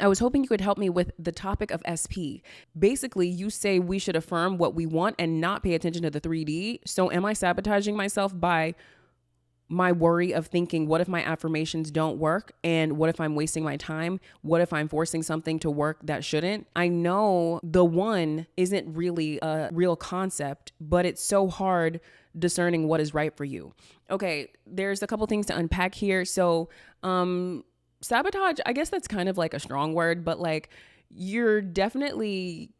I was hoping you could help me with the topic of SP. Basically, you say we should affirm what we want and not pay attention to the 3D. So am I sabotaging myself by my worry of thinking, what if my affirmations don't work? And what if I'm wasting my time? What if I'm forcing something to work that shouldn't? I know the one isn't really a real concept, but it's so hard discerning what is right for you. Okay, there's a couple things to unpack here. So, sabotage, I guess that's kind of like a strong word, but like you're definitely,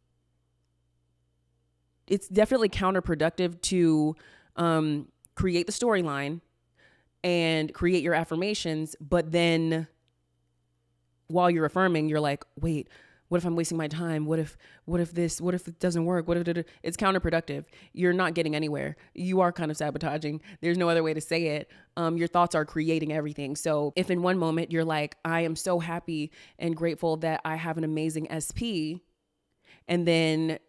it's definitely counterproductive to create the storyline and create your affirmations, but then while you're affirming, you're like, wait, what if I'm wasting my time? What if it doesn't work? It's counterproductive. You're not getting anywhere. You are kind of sabotaging. There's no other way to say it. Your thoughts are creating everything. So if in one moment you're like, I am so happy and grateful that I have an amazing SP, and then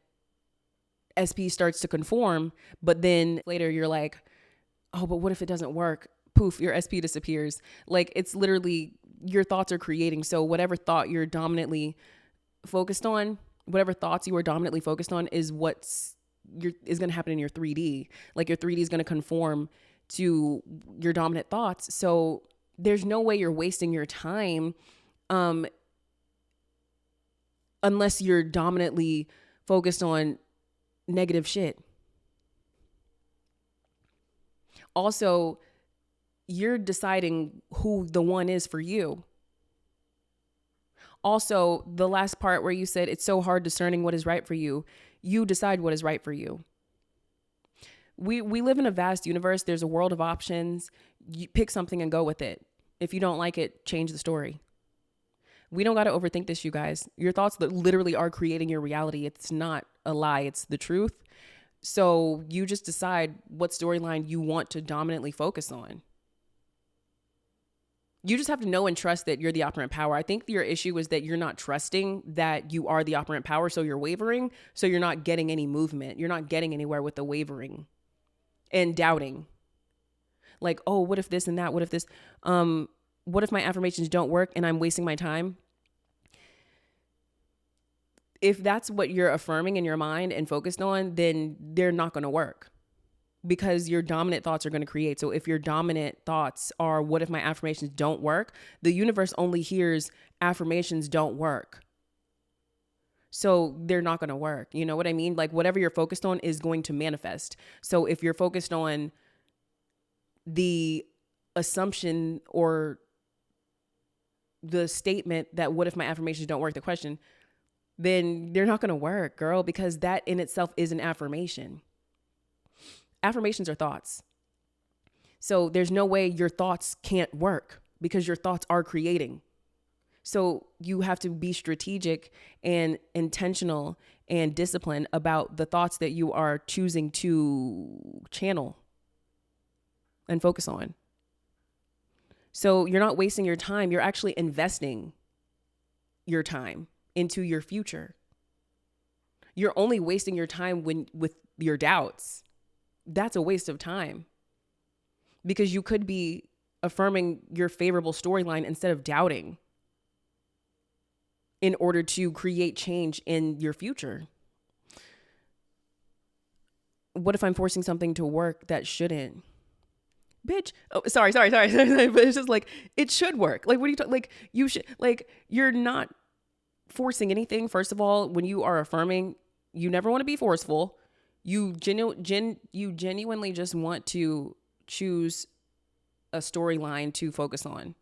SP starts to conform, but then later you're like, oh, but what if it doesn't work? Poof, your SP disappears. Like it's literally your thoughts are creating. So whatever thought you're dominantly focused on, whatever thoughts you are dominantly focused on is is going to happen in your 3D. Like your 3D is going to conform to your dominant thoughts. So there's no way you're wasting your time unless you're dominantly focused on negative shit. Also, you're deciding who the one is for you. Also, the last part where you said it's so hard discerning what is right for you, you decide what is right for you. We live in a vast universe. There's a world of options. You pick something and go with it. If you don't like it, change the story. We don't got to overthink this, you guys. Your thoughts literally are creating your reality. It's not a lie. It's the truth. So you just decide what storyline you want to dominantly focus on. You just have to know and trust that you're the operant power. I think your issue is that you're not trusting that you are the operant power. So you're wavering. So you're not getting any movement. You're not getting anywhere with the wavering and doubting. Like, oh, what if this and that? What if this? What if my affirmations don't work and I'm wasting my time? If that's what you're affirming in your mind and focused on, then they're not going to work because your dominant thoughts are going to create. So if your dominant thoughts are, what if my affirmations don't work? The universe only hears affirmations don't work. So they're not going to work. You know what I mean? Like whatever you're focused on is going to manifest. So if you're focused on the assumption or the statement that what if my affirmations don't work, the question, then they're not going to work, girl, because that in itself is an affirmation. Affirmations are thoughts. So there's no way your thoughts can't work because your thoughts are creating. So you have to be strategic and intentional and disciplined about the thoughts that you are choosing to channel and focus on. So you're not wasting your time. You're actually investing your time into your future. You're only wasting your time with your doubts. That's a waste of time because you could be affirming your favorable storyline instead of doubting in order to create change in your future. What if I'm forcing something to work that shouldn't? Bitch. Oh, sorry. But it's just like, it should work. Like, what are you talking? Like, you should, like, you're not forcing anything. First of all, when you are affirming, you never want to be forceful. You genuinely just want to choose a storyline to focus on.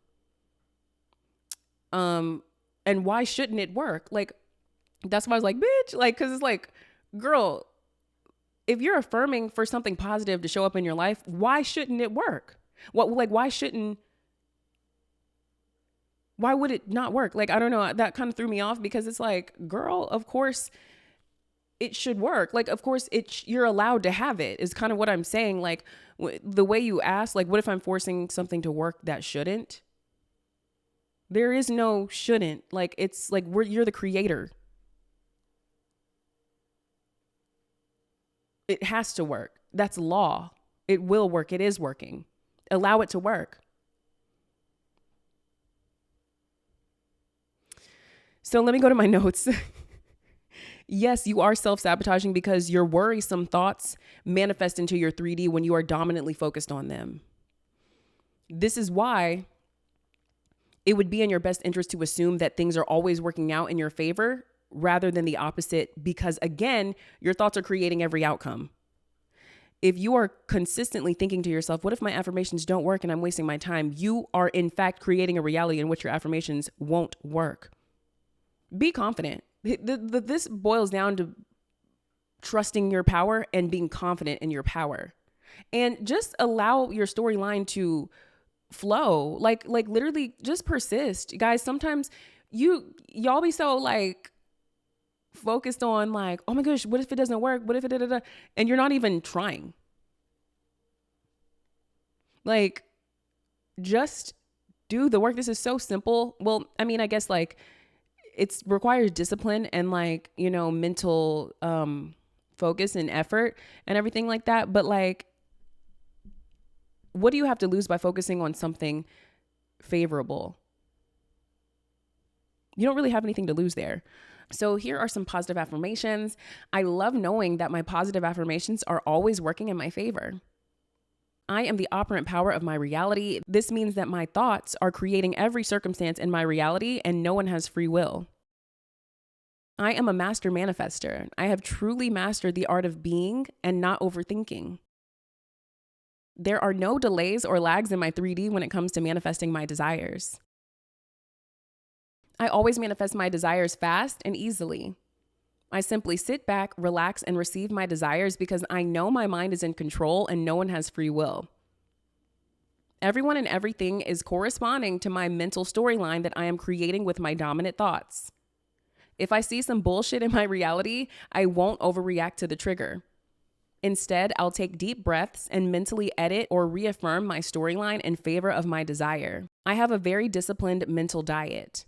And why shouldn't it work? Like, that's why I was like, bitch, like, cause it's like, girl, if you're affirming for something positive to show up in your life, why shouldn't it work? Why would it not work? Like, I don't know. That kind of threw me off because it's like, girl, of course it should work. Like, of course you're allowed to have it is kind of what I'm saying. Like the way you ask, like, what if I'm forcing something to work that shouldn't? There is no shouldn't. Like, it's like you're the creator. It has to work. That's law. It will work. It is working. Allow it to work. So let me go to my notes. Yes, you are self-sabotaging because your worrisome thoughts manifest into your 3D when you are dominantly focused on them. This is why it would be in your best interest to assume that things are always working out in your favor rather than the opposite, because again, your thoughts are creating every outcome. If you are consistently thinking to yourself, what if my affirmations don't work and I'm wasting my time? You are in fact creating a reality in which your affirmations won't work. Be confident. This boils down to trusting your power and being confident in your power. And just allow your storyline to flow. Like literally just persist. Guys, sometimes y'all be so like focused on like, oh my gosh, what if it doesn't work? What if it da-da-da? And you're not even trying. Like, just do the work. This is so simple. Well, I mean, I guess like it requires discipline and like, you know, mental focus and effort and everything like that. But like, what do you have to lose by focusing on something favorable? You don't really have anything to lose there. So here are some positive affirmations. I love knowing that my positive affirmations are always working in my favor. I am the operant power of my reality. This means that my thoughts are creating every circumstance in my reality and no one has free will. I am a master manifester. I have truly mastered the art of being and not overthinking. There are no delays or lags in my 3D when it comes to manifesting my desires. I always manifest my desires fast and easily. I simply sit back, relax, and receive my desires because I know my mind is in control and no one has free will. Everyone and everything is corresponding to my mental storyline that I am creating with my dominant thoughts. If I see some bullshit in my reality, I won't overreact to the trigger. Instead, I'll take deep breaths and mentally edit or reaffirm my storyline in favor of my desire. I have a very disciplined mental diet.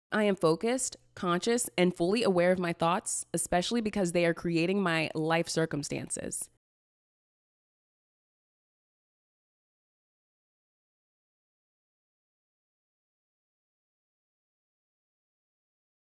I am focused, conscious, and fully aware of my thoughts, especially because they are creating my life circumstances.